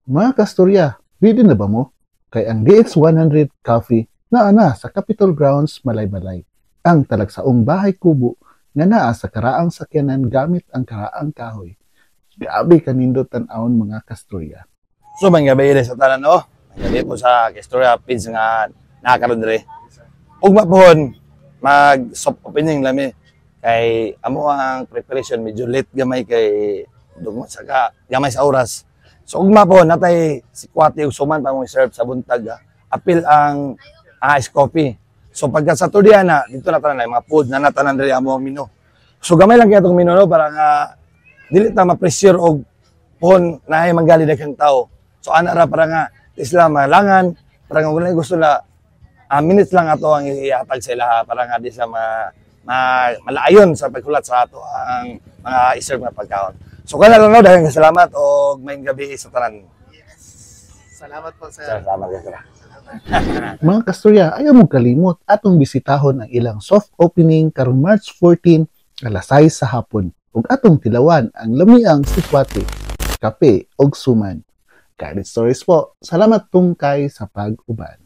Mga kasturya, ready na ba mo? Kay ang DX100 Coffee na ana sa Capitol Grounds Malay-Malay. Ang talagsaong bahay kubo nga naa sa karaang sakyanan gamit ang karaang kahoy. Grabe kanindot tan-awon mga kasturya. So, may gabi rin sa tanan, no? May gabi po sa Kestorya Pins nga nakakaroon rin. Ugma po, mag-soft opening lami. Kay amo ang preparation, medyo late gamay kay dugma sa gamay sa oras. So, ugma po, natay si Kwati ug suman pa mong serve sa buntag. Apil ang ice coffee. So, pagka sa Turdiana, dito na tanan, mga food na natanan rin amo ang menu. So, gamay lang kaya itong menu, no? Para nga, dili ta ma-pressure og pon na ay manggali daghang tao. So ana ra para nga isla malangan para nga wala gusto na minutes lang ato ang ihatag sa ilaha para nga di sa malaayon sa pagkulat sa ato ang mga iserve nga pagkaon. So kana lang no, daghang salamat og maayong gabi sa tanan. Salamat po, sir. Salamat ka. Mga kasturya, ayaw mong kalimot atong bisitahon ang ilang soft opening karong March 14 alas 6 sa hapon. Ug atong tilawan ang lamiang sikwate, kape ug suman. Karit Stories po, salamat tungkay sa pag-uban.